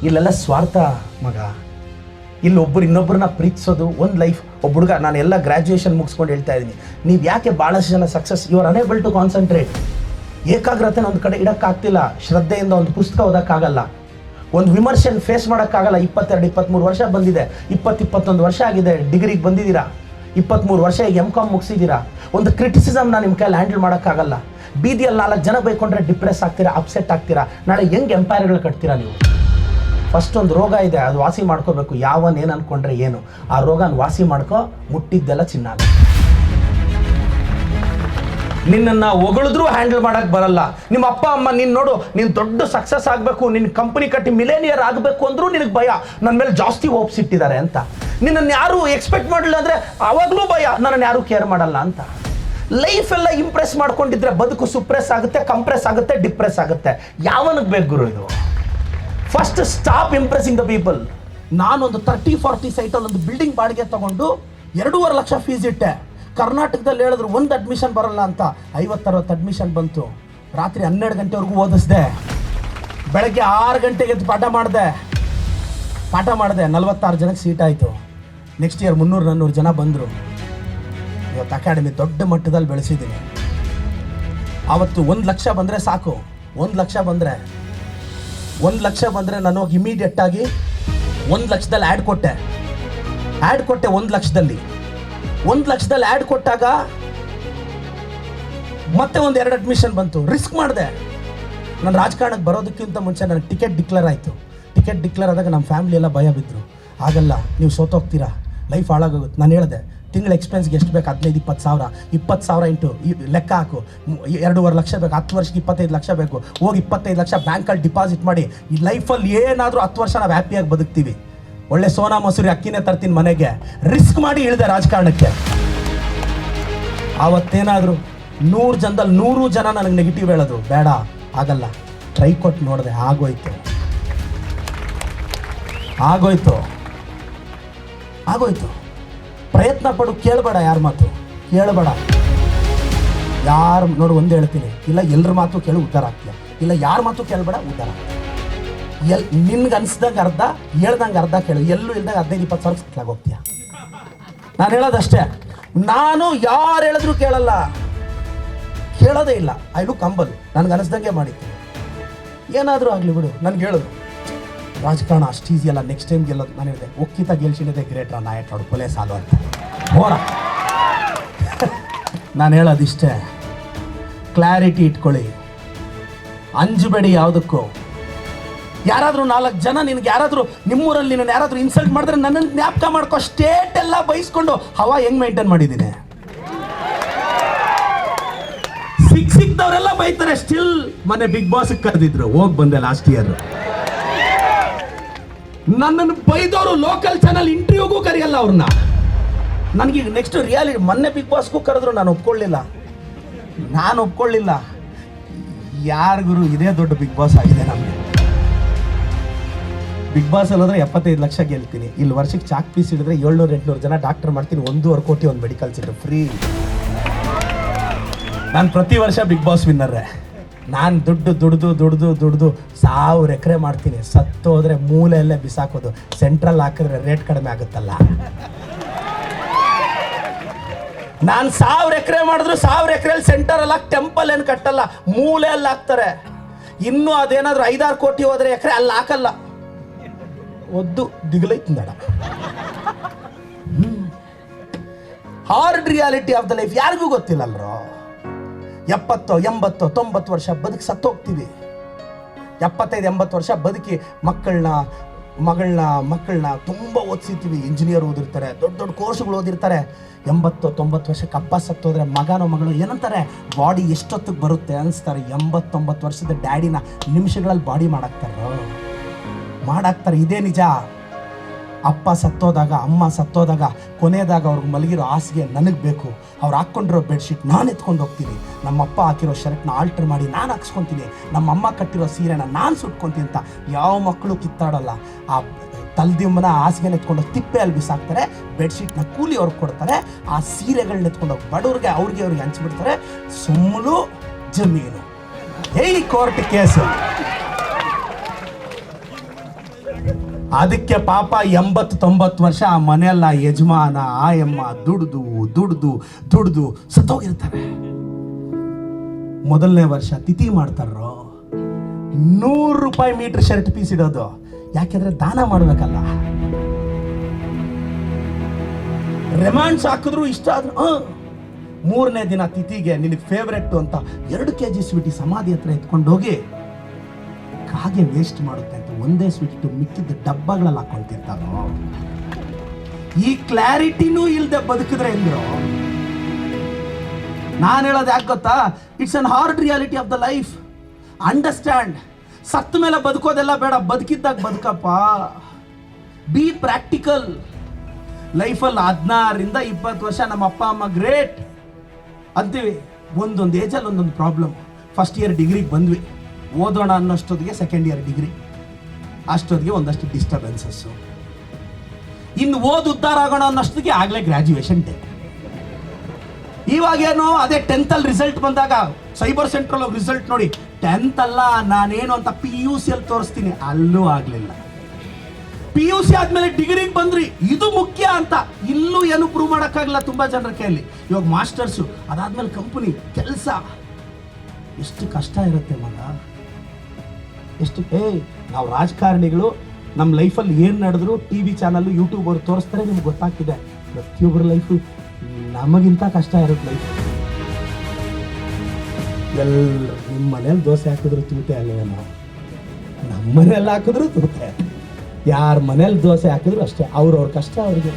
ಇಲ್ಲೆಲ್ಲ ಸ್ವಾರ್ಥ ಮಗ. ಇಲ್ಲಿ ಒಬ್ಬರು ಇನ್ನೊಬ್ಬರನ್ನ ಪ್ರೀತಿಸೋದು ಒಂದು ಲೈಫ್. ಒಬ್ಬ ಹುಡುಗ, ನಾನು ಎಲ್ಲ ಗ್ರ್ಯಾಜುಯೇಷನ್ ಮುಗಿಸ್ಕೊಂಡು ಹೇಳ್ತಾ ಇದ್ದೀನಿ, ನೀವು ಯಾಕೆ ಭಾಳಷ್ಟು ಜನ success, you are unable to concentrate. ಏಕಾಗ್ರತೆನ ಒಂದು ಕಡೆ ಇಡೋಕ್ಕಾಗ್ತಿಲ್ಲ, ಶ್ರದ್ಧೆಯಿಂದ ಒಂದು ಪುಸ್ತಕ ಓದೋಕ್ಕಾಗಲ್ಲ, ಒಂದು ವಿಮರ್ಶೆನ ಫೇಸ್ ಮಾಡೋಕ್ಕಾಗಲ್ಲ. 22-23 ವರ್ಷ ಬಂದಿದೆ, 20-21 ವರ್ಷ ಆಗಿದೆ ಡಿಗ್ರಿಗೆ ಬಂದಿದ್ದೀರಾ, 23 ವರ್ಷ ಈಗ M.Com ಮುಗಿಸಿದ್ದೀರಾ. ಒಂದು ಕ್ರಿಟಿಸಿಸಮ್ನ ನಿಮ್ಮ ಕೈಯಲ್ಲಿ ಹ್ಯಾಂಡಲ್ ಮಾಡೋಕ್ಕಾಗಲ್ಲ. ಬೀದಿಯಲ್ಲಿ 4 ಜನ ಬೈಕೊಂಡ್ರೆ ಡಿಪ್ರೆಸ್ ಆಗ್ತೀರಾ, ಅಪ್ಸೆಟ್ ಆಗ್ತೀರಾ. ನಾಳೆ ಹೆಂಗೆ ಎಂಪೈರ್ಗಳು ಕಟ್ತೀರಾ ನೀವು? ಫಸ್ಟ್ ಒಂದು ರೋಗ ಇದೆ, ಅದು ವಾಸಿ ಮಾಡ್ಕೋಬೇಕು. ಯಾವನ್ ಏನು ಅಂದ್ಕೊಂಡ್ರೆ ಏನು, ಆ ರೋಗನ ವಾಸಿ ಮಾಡ್ಕೊ, ಮುಟ್ಟಿದ್ದೆಲ್ಲ ಚಿನ್ನ. ನಿನ್ನನ್ನು ಹೊಗಳಿದ್ರೂ ಹ್ಯಾಂಡಲ್ ಮಾಡೋಕ್ಕೆ ಬರಲ್ಲ. ನಿಮ್ಮ ಅಪ್ಪ ಅಮ್ಮ ನೀನು ನೋಡು, ನೀನು ದೊಡ್ಡ ಸಕ್ಸಸ್ ಆಗಬೇಕು, ನಿನ್ನ ಕಂಪನಿ ಕಟ್ಟಿ ಮಿಲೇನಿಯರ್ ಆಗಬೇಕು ಅಂದರೂ ನಿನಗೆ ಭಯ, ನನ್ನ ಮೇಲೆ ಜಾಸ್ತಿ ಹೋಪ್ಸ್ ಇಟ್ಟಿದ್ದಾರೆ ಅಂತ. ನಿನ್ನನ್ನು ಯಾರು ಎಕ್ಸ್ಪೆಕ್ಟ್ ಮಾಡಲಿಲ್ಲ ಅಂದರೆ ಆವಾಗಲೂ ಭಯ, ನನ್ನನ್ನು ಯಾರೂ ಕೇರ್ ಮಾಡಲ್ಲ ಅಂತ. ಲೈಫೆಲ್ಲ ಇಂಪ್ರೆಸ್ ಮಾಡ್ಕೊಂಡಿದ್ರೆ ಬದುಕು ಸುಪ್ರೆಸ್ ಆಗುತ್ತೆ, ಕಂಪ್ರೆಸ್ ಆಗುತ್ತೆ, ಡಿಪ್ರೆಸ್ ಆಗುತ್ತೆ. ಯಾವನಿಗೆ ಬೇಕು ಗುರು ಇದು? First stop impressing the people. ನಾನೊಂದು 30-40 ಸೈಟಲ್ಲಿ ಒಂದು ಬಿಲ್ಡಿಂಗ್ ಬಾಡಿಗೆ ತಗೊಂಡು 2.5 ಲಕ್ಷ ಫೀಸ್ ಇಟ್ಟೆ. ಕರ್ನಾಟಕದಲ್ಲಿ ಹೇಳಿದ್ರು ಒಂದು ಅಡ್ಮಿಷನ್ ಬರಲ್ಲ ಅಂತ, 50-60 ಅಡ್ಮಿಷನ್ ಬಂತು. ರಾತ್ರಿ 12 ಗಂಟೆವರೆಗೂ ಓದಿಸ್ದೆ, ಬೆಳಗ್ಗೆ 6 ಗಂಟೆಗೆ ಎದ್ದು ಪಾಠ ಮಾಡಿದೆ. 46 ಜನಕ್ಕೆ ಸೀಟ್ ಆಯಿತು. ನೆಕ್ಸ್ಟ್ ಇಯರ್ 300-400 ಜನ ಬಂದರು. ಇವತ್ತು ಅಕಾಡೆಮಿ ದೊಡ್ಡ ಮಟ್ಟದಲ್ಲಿ ಬೆಳೆಸಿದ್ದೀನಿ. ಆವತ್ತು 1 ಲಕ್ಷ ಬಂದರೆ ಸಾಕು. 1 ಲಕ್ಷ ಬಂದರೆ ನಾನು ಹೋಗಿ ಇಮಿಡಿಯೇಟಾಗಿ 1 ಲಕ್ಷದಲ್ಲಿ ಆ್ಯಡ್ ಕೊಟ್ಟೆ. 1 ಲಕ್ಷದಲ್ಲಿ. 1 ಲಕ್ಷದಲ್ಲಿ ಆ್ಯಡ್ ಕೊಟ್ಟಾಗ ಮತ್ತೆ 1-2 ಅಡ್ಮಿಷನ್ ಬಂತು. ರಿಸ್ಕ್ ಮಾಡಿದೆ. ನಾನು ರಾಜಕಾರಣಕ್ಕೆ ಬರೋದಕ್ಕಿಂತ ಮುಂಚೆ ನನಗೆ ಟಿಕೆಟ್ ಡಿಕ್ಲೇರ್ ಆಯಿತು. ಟಿಕೆಟ್ ಡಿಕ್ಲೇರ್ ಆದಾಗ ನಮ್ಮ ಫ್ಯಾಮಿಲಿ ಎಲ್ಲ ಭಯ ಬಿದ್ದರು. ಆಗಲ್ಲ, ನೀವು ಸೋತೋಗ್ತೀರಾ, ಲೈಫ್ ಹಾಳಾಗೋಗುತ್ತೆ. ನಾನು ಹೇಳಿದೆ, ತಿಂಗಳ ಎಕ್ಸ್ಪೆನ್ಸ್ಗೆ ಎಷ್ಟು ಬೇಕು? 15-20 ಸಾವಿರ. 20 ಸಾವಿರ ಇಂಟು ಲೆಕ್ಕ ಹಾಕು, 2.5 ಲಕ್ಷ ಬೇಕು. 10 ವರ್ಷಕ್ಕೆ 25 ಲಕ್ಷ ಬೇಕು. ಹೋಗಿ 25 ಲಕ್ಷ ಬ್ಯಾಂಕಲ್ಲಿ ಡಿಪಾಸಿಟ್ ಮಾಡಿ. ಈ ಲೈಫಲ್ಲಿ ಏನಾದರೂ 10 ವರ್ಷ ನಾವು ಹ್ಯಾಪಿಯಾಗಿ ಬದುಕ್ತೀವಿ. ಒಳ್ಳೆ ಸೋನಾ ಮಸೂರಿ ಅಕ್ಕಿನೇ ತರ್ತೀನಿ ಮನೆಗೆ. ರಿಸ್ಕ್ ಮಾಡಿ ಇಳಿದೆ ರಾಜಕಾರಣಕ್ಕೆ. ಆವತ್ತೇನಾದರೂ 100 ಜನದಲ್ಲಿ 100 ಜನ ನನಗೆ ನೆಗೆಟಿವ್ ಹೇಳಿದ್ರು, ಬೇಡ ಆಗಲ್ಲ. ಟ್ರೈ ಕೊಟ್ಟು ನೋಡಿದೆ, ಆಗೋಯ್ತು. ಪ್ರಯತ್ನ ಪಡು, ಕೇಳಬೇಡ, ಯಾರ ಮಾತು ಕೇಳಬೇಡ. ಯಾರು ನೋಡು, ಒಂದು ಹೇಳ್ತೀನಿ, ಇಲ್ಲ ಎಲ್ಲರ ಮಾತು ಕೇಳು ಉದ್ಧಾರ ಆಗ್ತೀಯ, ಇಲ್ಲ ಯಾರ ಮಾತು ಕೇಳಬೇಡ ಉದ್ಧಾರ. ನಿನ್ಗೆ ಅನ್ಸ್ದಂಗೆ ಅರ್ಧ, ಹೇಳ್ದಂಗೆ ಅರ್ಧ ಕೇಳು. ಎಲ್ಲೂ ಇಲ್ದಾಗ 15-20 ಸಾವಿರ ಸೆಟ್ಲಾಗಿ ಹೋಗ್ತೀಯ. ನಾನು ಹೇಳೋದಷ್ಟೇ. ನಾನು ಯಾರು ಹೇಳಿದ್ರು ಕೇಳೋದೇ ಇಲ್ಲ. I look humble. ನನಗೆ ಅನಿಸ್ದಂಗೆ ಮಾಡಿದ್ದೀನಿ. ಏನಾದರೂ ಆಗಲಿ ಬಿಡು, ನನಗೆ ಹೇಳಿದ್ರು ರಾಜಕಾರಣ ಅಷ್ಟು ಈಸಿ ಅಲ್ಲ, ನೆಕ್ಸ್ಟ್ ಟೈಮ್ ಗೆಲ್ಲೋದು. ನಾನು ಹೇಳಿದೆ, ಒಕ್ಕಿತ ಗೆಲ್ಸಿನದೆ ಗ್ರೇಟ್ರ ನಾಯಕ್ ನೋಡು, ಕೊಲೆ ಸಾಲು ಅಂತ ಹೋರ. ನಾನು ಹೇಳೋದಿಷ್ಟೇ, ಕ್ಲಾರಿಟಿ ಇಟ್ಕೊಳ್ಳಿ, ಅಂಜಬೇಡಿ ಯಾವುದಕ್ಕೂ. ಯಾರಾದರೂ 4 ಜನ ನಿನಗೆ ಯಾರಾದರೂ ನಿಮ್ಮೂರಲ್ಲಿ ನಿನ್ನ ಯಾರಾದರೂ ಇನ್ಸಲ್ಟ್ ಮಾಡಿದ್ರೆ ನನ್ನನ್ನು ಜ್ಞಾಪಕ ಮಾಡ್ಕೋ. ಸ್ಟೇಟ್ ಎಲ್ಲ ಬೈಸ್ಕೊಂಡು ಹವಾ ಹೆಂಗೆ ಮೇಂಟೈನ್ ಮಾಡಿದ್ದೀನಿ. ಸಿಕ್ದವರೆಲ್ಲ ಬೈತಾರೆ. ಸ್ಟಿಲ್ ಮೊನ್ನೆ ಬಿಗ್ ಬಾಸ್ ಕರೆದಿದ್ರು, ಹೋಗಿ ಬಂದೆ ಲಾಸ್ಟ್ ಇಯರ್. ನನ್ನನ್ನು ಬೈದವರು ಲೋಕಲ್ ಚಾನಲ್ ಇಂಟರ್ವ್ಯೂಗೂ ಕರೆಯಲ್ಲ ಅವ್ರನ್ನ. ನನಗೆ ನೆಕ್ಸ್ಟ್ ರಿಯಾಲಿಟಿ, ಮೊನ್ನೆ ಬಿಗ್ ಬಾಸ್ಗೂ ಕರೆದ್ರು, ನಾನು ಒಪ್ಕೊಳ್ಳಿಲ್ಲ. ಯಾರಿಗೂ ಇದೇ ದೊಡ್ಡ ಬಿಗ್ ಬಾಸ್ ಆಗಿದೆ ನಮಗೆ. ಬಿಗ್ ಬಾಸ್ ಅಲ್ಲದ್ರೆ 75 ಲಕ್ಷ ಗೆಲ್ತೀನಿ. ಇಲ್ಲಿ ವರ್ಷಕ್ಕೆ ಚಾಕ್ ಪೀಸ್ ಹಿಡಿದ್ರೆ 700-800 ಜನ ಡಾಕ್ಟರ್ ಮಾಡ್ತೀನಿ. 1.5 ಕೋಟಿ ಒಂದು ಮೆಡಿಕಲ್ ಸೀಟ್ ಫ್ರೀ. ನಾನು ಪ್ರತಿ ವರ್ಷ ಬಿಗ್ ಬಾಸ್ ವಿನ್ನರ್ರೆ. ನಾನು ದುಡ್ದು 1000 ಎಕರೆ ಮಾಡ್ತೀನಿ. ಸತ್ತೋದ್ರೆ ಮೂಲೆಯಲ್ಲೇ ಬಿಸಾಕೋದು. ಸೆಂಟ್ರಲ್ ಹಾಕಿದ್ರೆ ರೇಟ್ ಕಡಿಮೆ ಆಗುತ್ತಲ್ಲ. ನಾನು 1000 ಎಕರೆ ಮಾಡಿದ್ರು 1000 ಎಕರೆಯಲ್ಲಿ ಸೆಂಟರಲ್ಲಿ ಟೆಂಪಲ್ ಏನು ಕಟ್ಟಲ್ಲ, ಮೂಲೆಯಲ್ಲಿ ಹಾಕ್ತಾರೆ. ಇನ್ನೂ ಅದೇನಾದ್ರೂ 5-6 ಕೋಟಿ ಹೋದ್ರೆ ಎಕರೆ ಅಲ್ಲಿ ಹಾಕಲ್ಲ. ಒದ್ದು ದಿಗಲೈತ್ ನಡ. Hard reality of the life ಯಾರಿಗೂ ಗೊತ್ತಿಲ್ಲಲ್ರೋ. 70, 80, 90 ವರ್ಷ ಬದುಕಿ ಸತ್ತೋಗ್ತೀವಿ. 75-80 ವರ್ಷ ಬದುಕಿ ಮಕ್ಕಳನ್ನ ತುಂಬ ಓದಿಸಿರ್ತೀವಿ. ಇಂಜಿನಿಯರ್ ಓದಿರ್ತಾರೆ, ದೊಡ್ಡ ಕೋರ್ಸ್ಗಳು ಓದಿರ್ತಾರೆ. 80-90 ವರ್ಷಕ್ಕೆ ಅಪ್ಪ ಸತ್ತೋದ್ರೆ ಮಗನೋ ಮಗಳು ಏನಂತಾರೆ, ಬಾಡಿ ಎಷ್ಟೊತ್ತಿಗೆ ಬರುತ್ತೆ ಅನಿಸ್ತಾರೆ. 80-90 ವರ್ಷದ ಡ್ಯಾಡಿನ ನಿಮಿಷಗಳಲ್ಲಿ ಬಾಡಿ ಮಾಡಾಕ್ತಾರೆ. ಇದೇ ನಿಜ. ಅಪ್ಪ ಸತ್ತೋದಾಗ, ಅಮ್ಮ ಸತ್ತೋದಾಗ, ಕೊನೆಯದಾಗ ಅವ್ರಿಗೆ ಮಲಗಿರೋ ಹಾಸಿಗೆ ನನಗೆ ಬೇಕು. ಅವ್ರು ಹಾಕ್ಕೊಂಡಿರೋ ಬೆಡ್ಶೀಟ್ ನಾನು ಎತ್ಕೊಂಡು ಹೋಗ್ತೀನಿ. ನಮ್ಮಪ್ಪ ಹಾಕಿರೋ ಶರ್ಟ್ನ ಆಲ್ಟ್ರ್ ಮಾಡಿ ನಾನು ಹಾಕ್ಸ್ಕೊತೀನಿ. ನಮ್ಮಮ್ಮ ಕಟ್ಟಿರೋ ಸೀರೆನ ನಾನು ಸುಟ್ಕೊತೀನಿ ಅಂತ ಯಾವ ಮಕ್ಕಳು ಕಿತ್ತಾಡಲ್ಲ. ಆ ತಲ್ದಿಮ್ಮನ ಹಾಸಿಗೆನ ಎತ್ಕೊಂಡೋಗಿ ತಿಪ್ಪೆಯಲ್ಲಿ ಬಿಸಾಕ್ತಾರೆ. ಬೆಡ್ಶೀಟ್ನ ಕೂಲಿ ಅವ್ರಿಗೆ ಕೊಡ್ತಾರೆ. ಆ ಸೀರೆಗಳನ್ನ ಎತ್ಕೊಂಡೋಗಿ ಬಡವ್ರಿಗೆ ಅವ್ರಿಗೆ ಹಂಚ್ಬಿಡ್ತಾರೆ. ಸುಮ್ಮಲು ಜಮೀನು. Court case. ಅದಕ್ಕೆ ಪಾಪ 80-90 ವರ್ಷ ಆ ಮನೆಯಲ್ಲ ಯಜಮಾನ ಆಯಮ್ಮ ದುಡ್ದು ದುಡ್ದು ದುಡ್ದು ಸತ್ತೋಗಿರ್ತಾರೆ. ಮೊದಲನೇ ವರ್ಷ ತಿಥಿ ಮಾಡ್ತಾರೋ ₹100 ಮೀಟರ್ ಶರ್ಟ್ ಪೀಸ್ ಇಡೋದು. ಯಾಕೆಂದ್ರೆ ದಾನ ಮಾಡ್ಬೇಕಲ್ಲ. ರೆಮಾಂಡ್ಸ್ ಹಾಕಿದ್ರು ಇಷ್ಟ ಆದ್ರು ಮೂರನೇ ದಿನ ತಿಥಿಗೆ ನಿನಗೆ ಫೇವ್ರೆಟ್ ಅಂತ 2 kg ಸ್ವೀಟ್ ಸಮಾಧಿ ಹತ್ರ ಎತ್ಕೊಂಡು ಹೋಗಿ ಕಾಗೆ ವೇಸ್ಟ್ ಮಾಡುತ್ತೆ ಅಂತ ಒಂದೇ ಸ್ವೀಟ್ ಇಟ್ಟು ಮಿಕ್ಕಿದ್ದ ಡಬ್ಬಗಳಲ್ಲಿ ಹಾಕೊಳ್ತಿರ್ತಾರೋ. ಈ ಕ್ಲಾರಿಟಿನೂ ಇಲ್ಲದೆ ಬದುಕಿದ್ರೆ ಎಂದ್ರು. ನಾನು ಹೇಳೋದು ಯಾಕೆ ಗೊತ್ತಾ? It's an hard reality of the life. Understand. ಸತ್ತ ಮೇಲೆ ಬದುಕೋದೆಲ್ಲ ಬೇಡ, ಬದುಕಿದ್ದಾಗ ಬದುಕಪ್ಪ. B practical. ಲೈಫಲ್ಲಿ 16-20 ವರ್ಷ ನಮ್ಮ ಅಪ್ಪ ಅಮ್ಮ ಗ್ರೇಟ್ ಅಂತೀವಿ. ಒಂದೊಂದು ಏಜಲ್ಲಿ ಒಂದೊಂದು ಪ್ರಾಬ್ಲಮ್. ಫಸ್ಟ್ ಇಯರ್ ಡಿಗ್ರಿಗೆ ಬಂದ್ವಿ, ಓದೋಣ ಅನ್ನೋಷ್ಟೊತ್ತಿಗೆ ಸೆಕೆಂಡ್ ಇಯರ್ ಡಿಗ್ರಿ, ಅಷ್ಟೊತ್ತಿಗೆ ಒಂದಷ್ಟು ಡಿಸ್ಟರ್ಬೆನ್ಸಸ್ಸು. ಇನ್ನು ಉದ್ಧಾರ ಆಗೋಣ ಅನ್ನೋಷ್ಟೊತ್ತಿಗೆ ಆಗಲೇ ಗ್ರ್ಯಾಜುಯೇಷನ್ ಡೇ. ಇವಾಗೇನು ಅದೇ 10th ಅಲ್ಲಿ ರಿಸಲ್ಟ್ ಬಂದಾಗ ಸೈಬರ್ ಸೆಂಟ್ರಲ್ ಹೋಗಿ ರಿಸಲ್ಟ್ ನೋಡಿ, 10th ಅಲ್ಲ ನಾನೇನು ಅಂತ PUC ಅಲ್ಲಿ ತೋರಿಸ್ತೀನಿ, ಅಲ್ಲೂ ಆಗಲಿಲ್ಲ. PUC ಆದ್ಮೇಲೆ ಡಿಗ್ರಿಗೆ ಬಂದ್ರಿ, ಇದು ಮುಖ್ಯ ಅಂತ ಇಲ್ಲೂ ಏನು ಪ್ರೂವ್ ಮಾಡೋಕ್ಕಾಗಲ್ಲ ತುಂಬ ಜನರ ಕೈಯಲ್ಲಿ. ಇವಾಗ ಮಾಸ್ಟರ್ಸು, ಅದಾದ್ಮೇಲೆ ಕಂಪನಿ ಕೆಲಸ. ಎಷ್ಟು ಕಷ್ಟ ಇರುತ್ತೆ ಮಗ. ಎಷ್ಟು ನಾವು ರಾಜಕಾರಣಿಗಳು ನಮ್ಮ ಲೈಫಲ್ಲಿ ಏನು ನಡೆದ್ರು TV ಚಾನಲ್ ಯೂಟ್ಯೂಬ್ ಅವ್ರು ತೋರಿಸ್ತಾರೆ, ನಿಮ್ಗೆ ಗೊತ್ತಾಗ್ತಿದೆ. ಪ್ರತಿಯೊಬ್ಬರ ಲೈಫು ನಮಗಿಂತ ಕಷ್ಟ ಇರುತ್ತೆ ಲೈಫ್. ಎಲ್ಲರೂ ನಿಮ್ಮ ಮನೇಲಿ ದೋಸೆ ಹಾಕಿದ್ರು ತೂತೆ ಅಲ್ವೇನೋ, ನಮ್ಮ ಮನೇಲಿ ಹಾಕಿದ್ರು ತೂತೆ. ಯಾರ ಮನೇಲಿ ದೋಸೆ ಹಾಕಿದ್ರು ಅಷ್ಟೇ, ಅವ್ರವ್ರ ಕಷ್ಟ ಅವ್ರಿಗೆ.